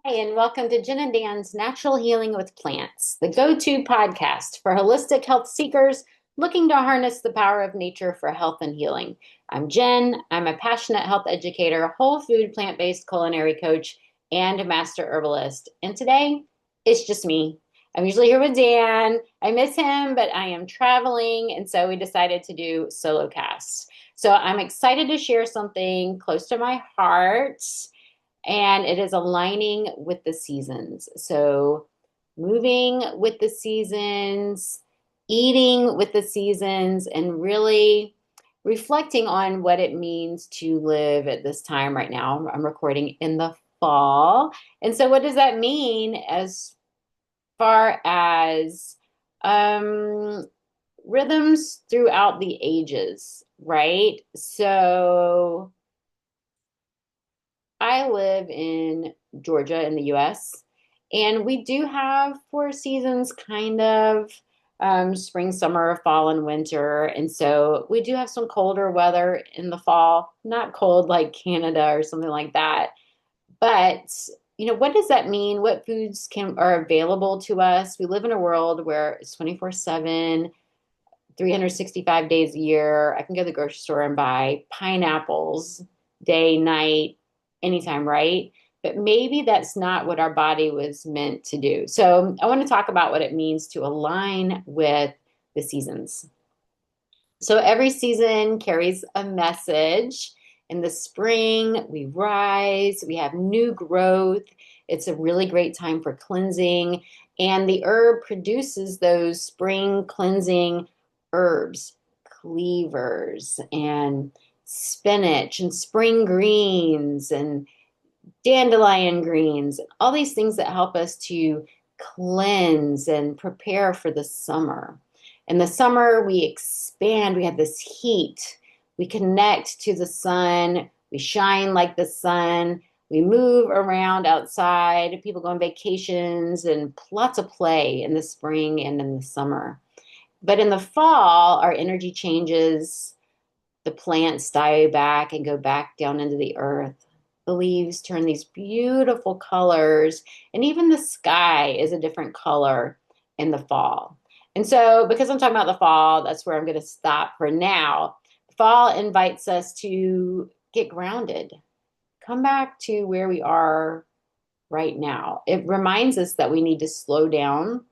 Hey, and welcome to Jen and Dan's Natural Healing with Plants, the go-to podcast for holistic health seekers looking to harness the power of nature for health and healing. I'm Jen. I'm a passionate health educator, whole food, plant-based culinary coach, and a master herbalist. And today, it's just me. I'm usually here with Dan. I miss him, but I am traveling, and so we decided to do solo casts. So I'm excited to share something close to my heart, and it is aligning with the seasons. So, moving with the seasons, eating with the seasons, and really reflecting on what it means to live at this time right now. I'm recording in the fall. And so, what does that mean as far as um, rhythms throughout the ages, right? So, I live in Georgia in the US, and we do have four seasons kind of spring, summer, fall, and winter. And so we do have some colder weather in the fall, not cold like Canada or something like that. But what does that mean? What foods are available to us? We live in a world where it's 24/7, 365 days a year. I can go to the grocery store and buy pineapples day, night, anytime, right? But maybe that's not what our body was meant to do. So I want to talk about what it means to align with the seasons. So every season carries a message. In the spring, we rise, we have new growth. It's a really great time for cleansing. And the herb produces those spring cleansing herbs, cleavers, and spinach, and spring greens, and dandelion greens, all these things that help us to cleanse and prepare for the summer. In the summer, we expand, we have this heat, we connect to the sun, we shine like the sun, we move around outside, people go on vacations, and lots of play in the spring and in the summer. But in the fall, our energy changes, the plants die back and go back down into the earth. The leaves turn these beautiful colors, and even the sky is a different color in the fall. And so, because I'm talking about the fall, that's where I'm going to stop for now. Fall invites us to get grounded, come back to where we are right now. It reminds us that we need to slow down.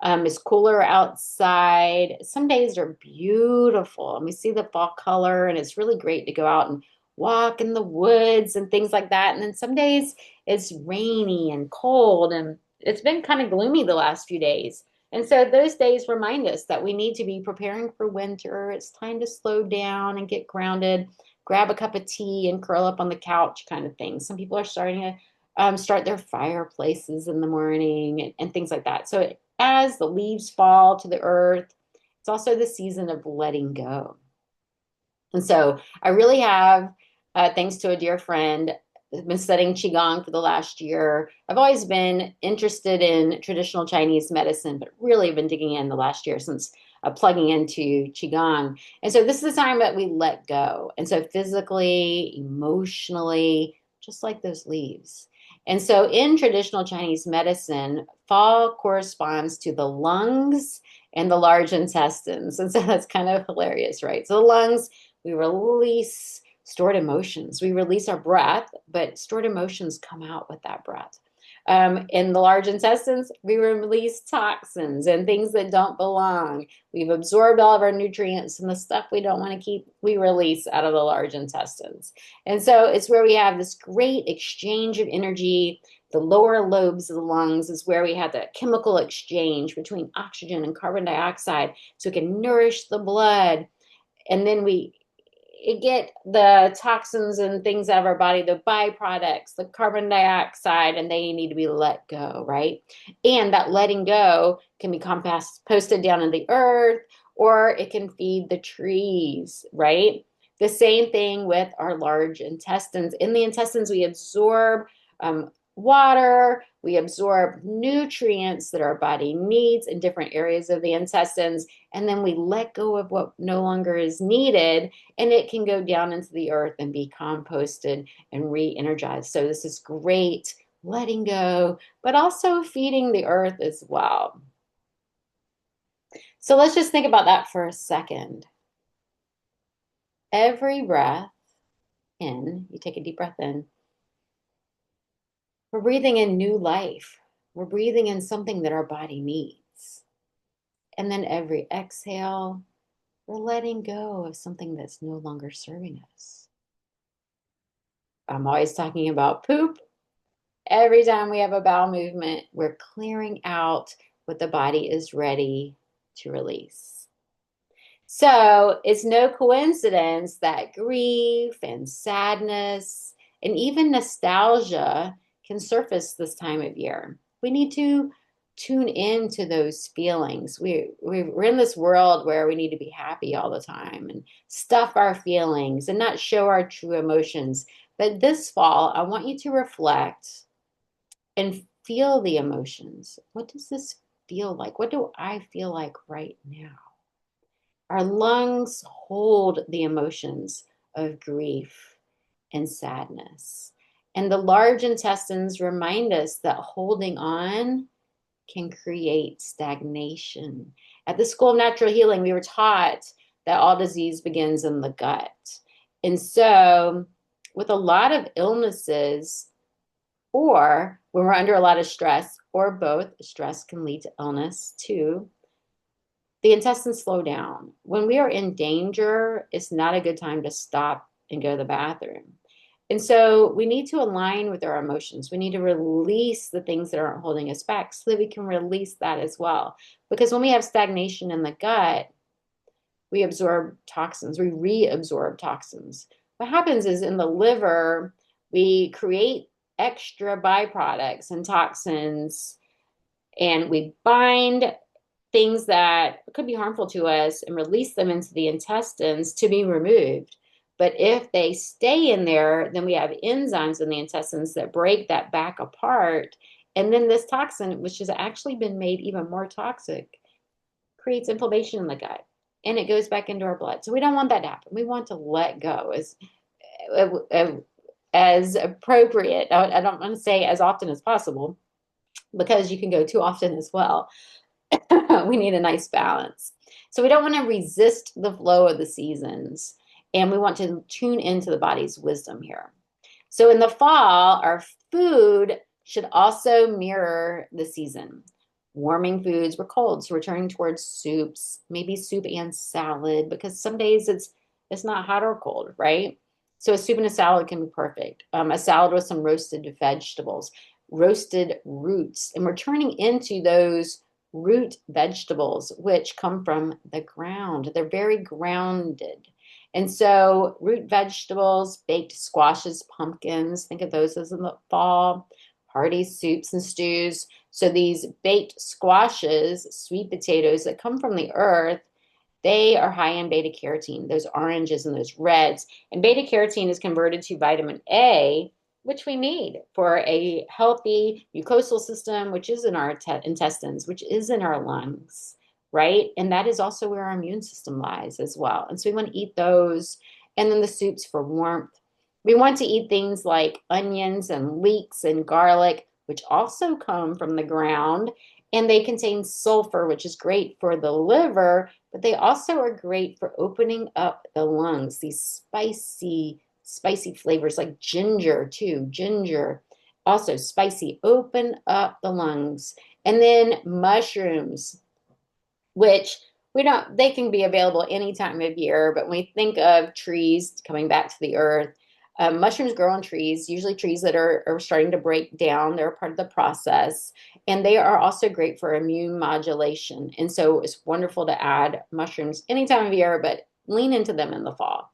It's cooler outside. Some days are beautiful, and we see the fall color, and it's really great to go out and walk in the woods and things like that. And then some days it's rainy and cold, and it's been kind of gloomy the last few days. And so those days remind us that we need to be preparing for winter. It's time to slow down and get grounded, grab a cup of tea and curl up on the couch kind of thing. Some people are starting to start their fireplaces in the morning and things like that. So as the leaves fall to the earth, it's also the season of letting go. And so I really have, thanks to a dear friend, been studying Qigong for the last year. I've always been interested in traditional Chinese medicine, but really been digging in the last year since plugging into Qigong. And so this is the time that we let go. And so physically, emotionally, just like those leaves. And so in traditional Chinese medicine, fall corresponds to the lungs and the large intestines. And so that's kind of hilarious, right? So the lungs, we release stored emotions. We release our breath, but stored emotions come out with that breath. In the large intestines, we release toxins and things that don't belong. We've absorbed all of our nutrients, and the stuff we don't want to keep, we release out of the large intestines. And so it's where we have this great exchange of energy. The lower lobes of the lungs is where we have the chemical exchange between oxygen and carbon dioxide, so it can nourish the blood. And then we get the toxins and things out of our body, the byproducts, the carbon dioxide, and they need to be let go, right? And that letting go can be composted down in the earth, or it can feed the trees, right? The same thing with our large intestines. In the intestines, we absorb water, we absorb nutrients that our body needs in different areas of the intestines, and then we let go of what no longer is needed, and it can go down into the earth and be composted and re-energized. So this is great letting go, but also feeding the earth as well. So let's just think about that for a second. Every breath in, you take a deep breath in, we're breathing in new life. We're breathing in something that our body needs. And then every exhale, we're letting go of something that's no longer serving us. I'm always talking about poop. Every time we have a bowel movement, we're clearing out what the body is ready to release. So it's no coincidence that grief and sadness and even nostalgia can surface this time of year. We need to tune into those feelings. We're in this world where we need to be happy all the time and stuff our feelings and not show our true emotions. But this fall, I want you to reflect and feel the emotions. What does this feel like? What do I feel like right now? Our lungs hold the emotions of grief and sadness. And the large intestines remind us that holding on can create stagnation. At the School of Natural Healing, we were taught that all disease begins in the gut. And so, with a lot of illnesses, or when we're under a lot of stress, or both, stress can lead to illness too, the intestines slow down. When we are in danger, it's not a good time to stop and go to the bathroom. And so we need to align with our emotions. We need to release the things that aren't holding us back so that we can release that as well. Because when we have stagnation in the gut, we absorb toxins, we reabsorb toxins. What happens is in the liver, we create extra byproducts and toxins, and we bind things that could be harmful to us and release them into the intestines to be removed. But if they stay in there, then we have enzymes in the intestines that break that back apart. And then this toxin, which has actually been made even more toxic, creates inflammation in the gut and it goes back into our blood. So we don't want that to happen. We want to let go as appropriate. I don't want to say as often as possible because you can go too often as well. We need a nice balance. So we don't want to resist the flow of the seasons, and we want to tune into the body's wisdom here. So in the fall, our food should also mirror the season. Warming foods, we're cold, so we're turning towards soups, maybe soup and salad, because some days it's not hot or cold, right? So a soup and a salad can be perfect. A salad with some roasted vegetables, roasted roots, and we're turning into those root vegetables, which come from the ground. They're very grounded. And so root vegetables, baked squashes, pumpkins, think of those as in the fall, hearty soups and stews. So these baked squashes, sweet potatoes that come from the earth, they are high in beta carotene, those oranges and those reds. And beta carotene is converted to vitamin A, which we need for a healthy mucosal system, which is in our intestines, which is in our lungs, right? And that is also where our immune system lies as well. And so we want to eat those. And then the soups for warmth. We want to eat things like onions and leeks and garlic, which also come from the ground. And they contain sulfur, which is great for the liver, but they also are great for opening up the lungs, these spicy flavors like ginger too. Ginger, also spicy, open up the lungs. And then mushrooms, which we don't, they can be available any time of year, but when we think of trees coming back to the earth, mushrooms grow on trees, usually trees that are starting to break down. They're part of the process. And they are also great for immune modulation. And so it's wonderful to add mushrooms any time of year, but lean into them in the fall.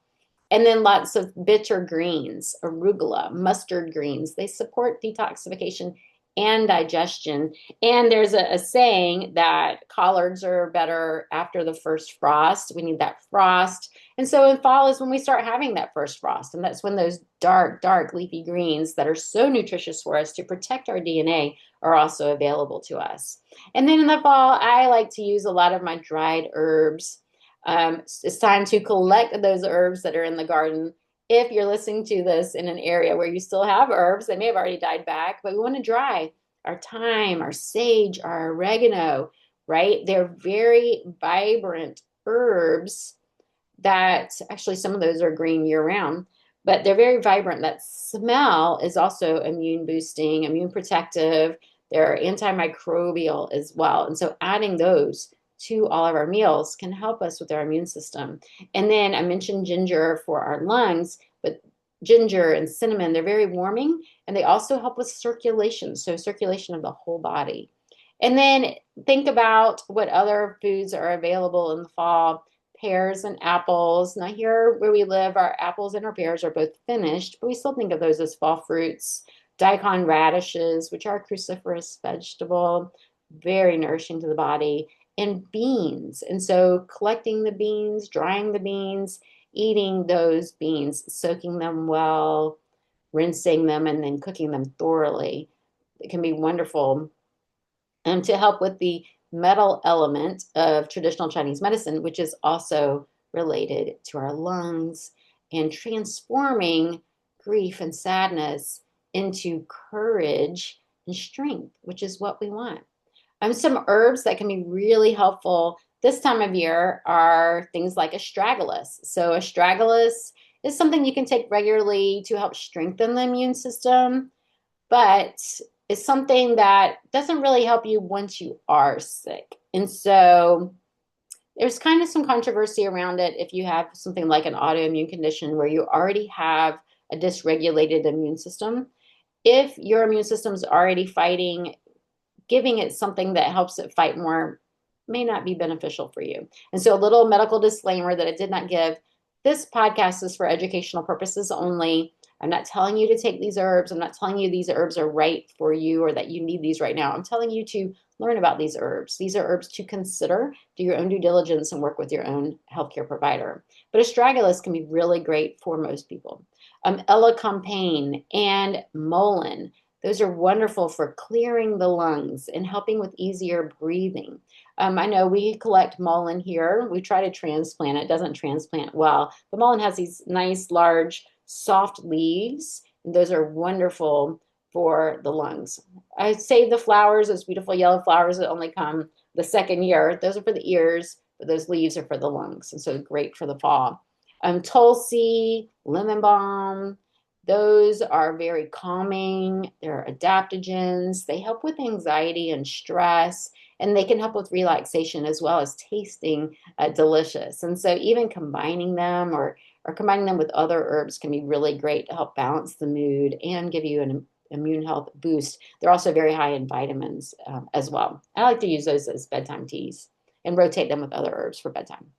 And then lots of bitter greens, arugula, mustard greens. They support detoxification and digestion. And there's a saying that collards are better after the first frost. We need that frost. And so in fall is when we start having that first frost. And that's when those dark leafy greens that are so nutritious for us to protect our DNA are also available to us. And then in the fall, I like to use a lot of my dried herbs. It's time to collect those herbs that are in the garden if you're listening to this in an area where you still have herbs, they may have already died back, but we want to dry our thyme, our sage, our oregano, right? They're very vibrant herbs that actually some of those are green year round, but they're very vibrant. That smell is also immune boosting, immune protective. They're antimicrobial as well. And so adding those to all of our meals can help us with our immune system. And then I mentioned ginger for our lungs, but ginger and cinnamon, they're very warming and they also help with circulation. So circulation of the whole body. And then think about what other foods are available in the fall. Pears and apples. Now here where we live, our apples and our pears are both finished, but we still think of those as fall fruits. Daikon radishes, which are a cruciferous vegetable, very nourishing to the body, and beans. And so collecting the beans, drying the beans, eating those beans, soaking them well, rinsing them, and then cooking them thoroughly. It can be wonderful. And to help with the metal element of traditional Chinese medicine, which is also related to our lungs and transforming grief and sadness into courage and strength, which is what we want. Some herbs that can be really helpful this time of year are things like astragalus. So astragalus is something you can take regularly to help strengthen the immune system, but it's something that doesn't really help you once you are sick. And so there's kind of some controversy around it if you have something like an autoimmune condition where you already have a dysregulated immune system. If your immune system is already fighting, giving it something that helps it fight more may not be beneficial for you. And so a little medical disclaimer that I did not give. This podcast is for educational purposes only. I'm not telling you to take these herbs. I'm not telling you these herbs are right for you or that you need these right now. I'm telling you to learn about these herbs. These are herbs to consider, do your own due diligence, and work with your own healthcare provider. But astragalus can be really great for most people. Elecampane and mullein. Those are wonderful for clearing the lungs and helping with easier breathing. I know we collect mullein here. We try to transplant it. It doesn't transplant well. But mullein has these nice, large, soft leaves. And those are wonderful for the lungs. I save the flowers, those beautiful yellow flowers that only come the second year. Those are for the ears, but those leaves are for the lungs. And so great for the fall. Tulsi, lemon balm, those are very calming. They're adaptogens. They help with anxiety and stress, and they can help with relaxation as well as tasting delicious. And so even combining them or combining them with other herbs can be really great to help balance the mood and give you an immune health boost. They're also very high in vitamins as well. I like to use those as bedtime teas and rotate them with other herbs for bedtime.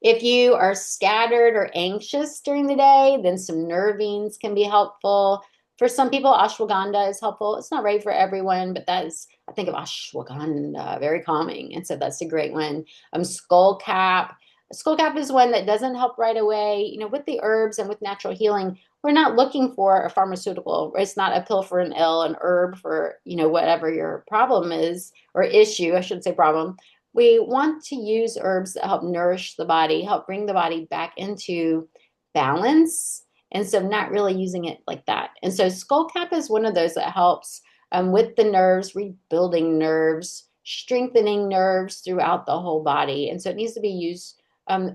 If you are scattered or anxious during the day, then some nervines can be helpful. For some people, ashwagandha is helpful. It's not right for everyone, but I think of ashwagandha, very calming. And so that's a great one. Skullcap. Skullcap is one that doesn't help right away. With the herbs and with natural healing, we're not looking for a pharmaceutical. It's not a pill for an ill, an herb for, whatever your problem is, or issue, I should say problem. We want to use herbs that help nourish the body, help bring the body back into balance. And so not really using it like that. And so skullcap is one of those that helps with the nerves, rebuilding nerves, strengthening nerves throughout the whole body. And so it needs to be used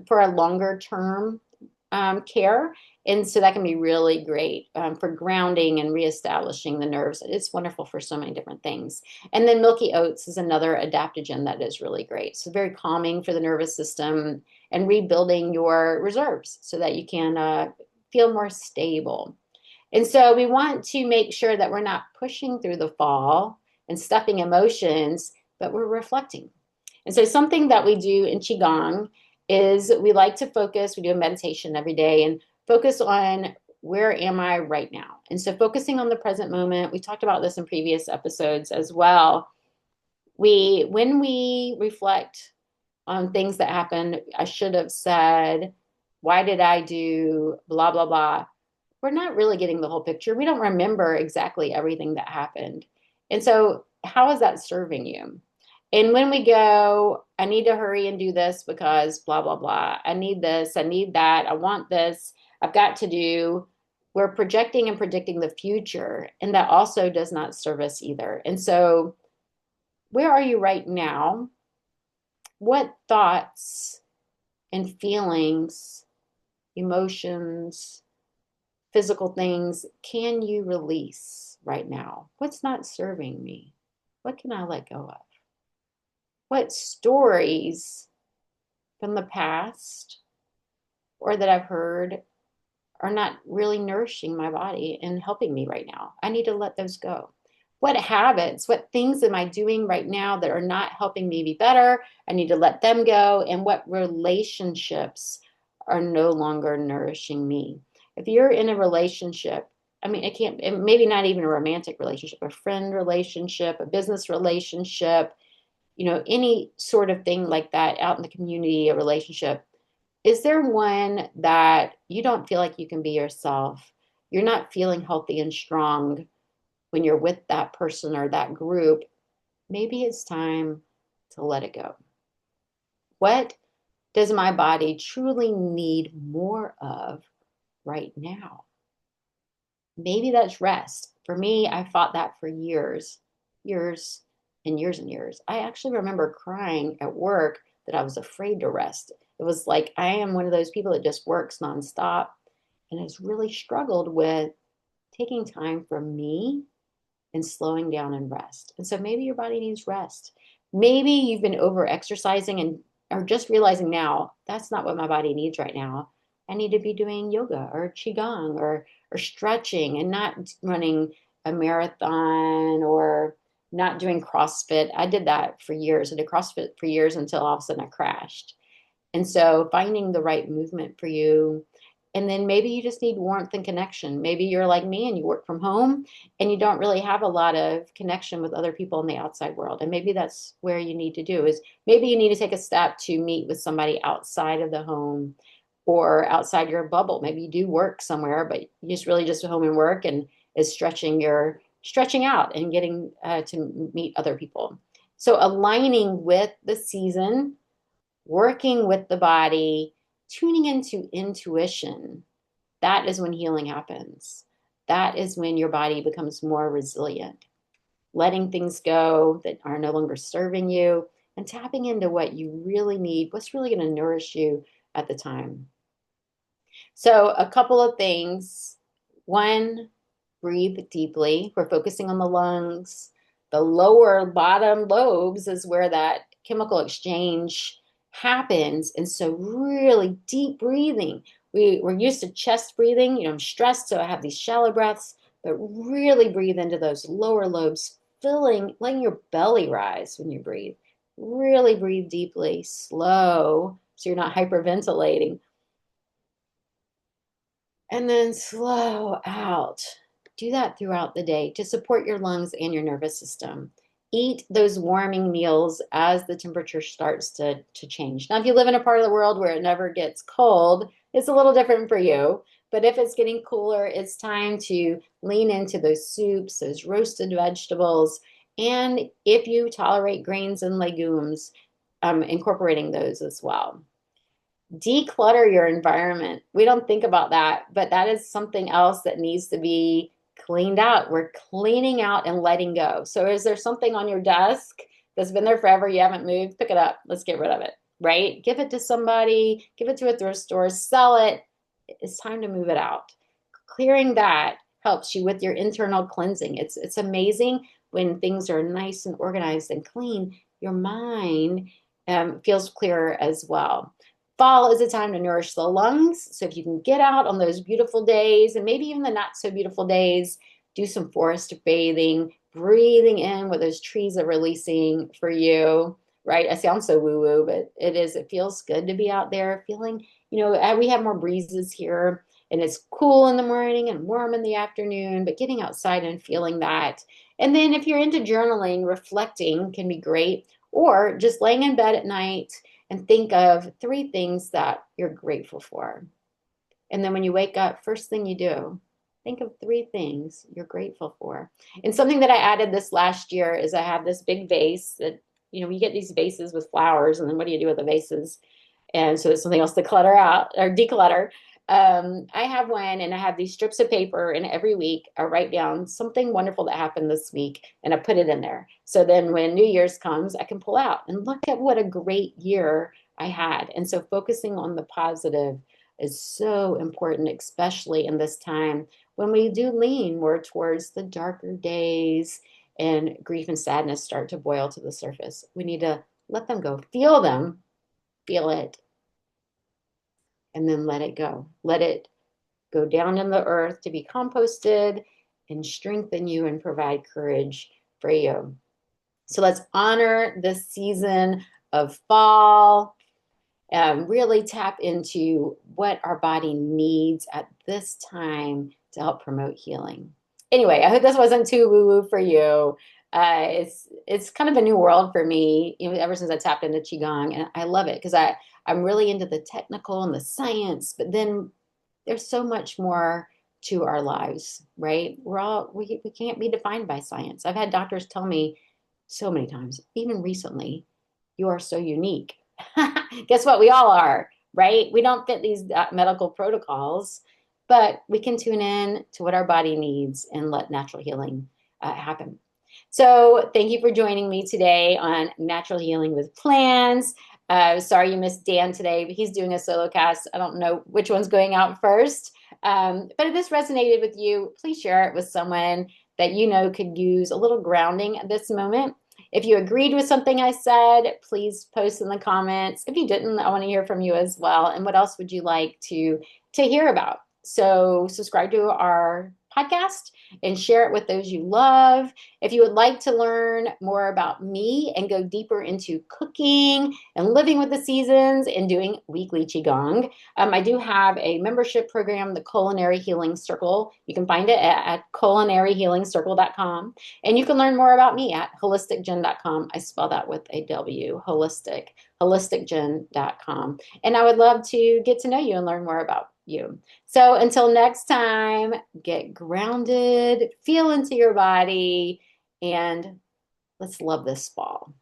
for a longer term care. And so that can be really great for grounding and reestablishing the nerves. It's wonderful for so many different things. And then milky oats is another adaptogen that is really great. So very calming for the nervous system and rebuilding your reserves so that you can feel more stable. And so we want to make sure that we're not pushing through the fall and stuffing emotions, but we're reflecting. And so something that we do in Qigong is we like to focus, we do a meditation every day and focus on where am I right now? And so focusing on the present moment, we talked about this in previous episodes as well. When we reflect on things that happened, I should have said, why did I do blah, blah, blah? We're not really getting the whole picture. We don't remember exactly everything that happened. And so how is that serving you? And when we go, I need to hurry and do this because blah, blah, blah. I need this. I need that. I want this. I've got to do, we're projecting and predicting the future, and that also does not serve us either. And so, where are you right now? What thoughts and feelings, emotions, physical things can you release right now? What's not serving me? What can I let go of? What stories from the past or that I've heard are not really nourishing my body and helping me right now? I need to let those go. What habits, what things am I doing right now that are not helping me be better? I need to let them go. And what relationships are no longer nourishing me? If you're in a relationship, I mean, maybe not even a romantic relationship, a friend relationship, a business relationship, any sort of thing like that out in the community, a relationship. Is there one that you don't feel like you can be yourself? You're not feeling healthy and strong when you're with that person or that group. Maybe it's time to let it go. What does my body truly need more of right now? Maybe that's rest. For me, I fought that for years, years and years and years. I actually remember crying at work that I was afraid to rest. It was like I am one of those people that just works nonstop and has really struggled with taking time for me and slowing down and rest. And so maybe your body needs rest. Maybe you've been over exercising and are just realizing now that's not what my body needs right now. I need to be doing yoga or qigong or stretching and not running a marathon or not doing CrossFit. I did that for years. I did CrossFit for years until all of a sudden I crashed. And so finding the right movement for you. And then maybe you just need warmth and connection. Maybe you're like me and you work from home and you don't really have a lot of connection with other people in the outside world. And maybe that's where you need to do is maybe you need to take a step to meet with somebody outside of the home or outside your bubble. Maybe you do work somewhere, but you just really just home and work and is stretching out and getting to meet other people. So aligning with the season, working with the body, tuning into intuition, that is when healing happens. That is when your body becomes more resilient. Letting things go that are no longer serving you and tapping into what you really need, what's really going to nourish you at the time. So, a couple of things. One, breathe deeply. We're focusing on the lungs. The lower bottom lobes is where that chemical exchange happens. And so, really deep breathing. We're used to chest breathing. I'm stressed, so I have these shallow breaths, but really breathe into those lower lobes, letting your belly rise when you breathe. Really breathe deeply, slow, so you're not hyperventilating. And then slow out. Do that throughout the day to support your lungs and your nervous system. Eat those warming meals as the temperature starts to change. Now, if you live in a part of the world where it never gets cold, it's a little different for you. But if it's getting cooler, it's time to lean into those soups, those roasted vegetables. And if you tolerate grains and legumes, incorporating those as well. Declutter your environment. We don't think about that, but that is something else that needs to be cleaned out. We're cleaning out and letting go. So is there something on your desk that's been there forever, you haven't moved? Pick it up. Let's get rid of it, right? Give it to somebody, give it to a thrift store, sell it. It's time to move it out. Clearing that helps you with your internal cleansing. It's amazing when things are nice and organized and clean, your mind feels clearer as well. Fall is a time to nourish the lungs. So if you can get out on those beautiful days and maybe even the not so beautiful days, do some forest bathing, breathing in what those trees are releasing for you, right? I sound so woo-woo, but it feels good to be out there feeling, we have more breezes here and it's cool in the morning and warm in the afternoon, but getting outside and feeling that. And then if you're into journaling, reflecting can be great, or just laying in bed at night and think of 3 things that you're grateful for. And then when you wake up, first thing you do, think of 3 things you're grateful for. And something that I added this last year is I have this big vase that, you get these vases with flowers, and then what do you do with the vases? And so it's something else to clutter out or declutter. I have one and I have these strips of paper, and every week I write down something wonderful that happened this week and I put it in there. So then when New Year's comes, I can pull out and look at what a great year I had. And so focusing on the positive is so important, especially in this time when we do lean more towards the darker days and grief and sadness start to boil to the surface. We need to let them, feel it, and then let it go. Let it go down in the earth to be composted and strengthen you and provide courage for you. So let's honor this season of fall. Really tap into what our body needs at this time to help promote healing. Anyway, I hope this wasn't too woo-woo for you. It's kind of a new world for me, ever since I tapped into qigong, and I love it because I'm really into the technical and the science, but then there's so much more to our lives, right? We can't be defined by science. I've had doctors tell me so many times, even recently, you are so unique. Guess what? We all are, right? We don't fit these medical protocols, but we can tune in to what our body needs and let natural healing happen. So, thank you for joining me today on Natural Healing with Plants. Sorry you missed Dan today, but he's doing a solo cast. I don't know which one's going out first. But if this resonated with you, please share it with someone that you know could use a little grounding at this moment. If you agreed with something I said, please post in the comments. If you didn't, I want to hear from you as well. And what else would you like to hear about? So subscribe to our podcast and share it with those you love. If you would like to learn more about me and go deeper into cooking and living with the seasons and doing weekly qigong, I do have a membership program, the Culinary Healing Circle. You can find it at culinaryhealingcircle.com. And you can learn more about me at holisticjen.com. I spell that with a W, holisticjen.com. And I would love to get to know you and learn more about you. So until next time, get grounded, feel into your body, and let's love this fall.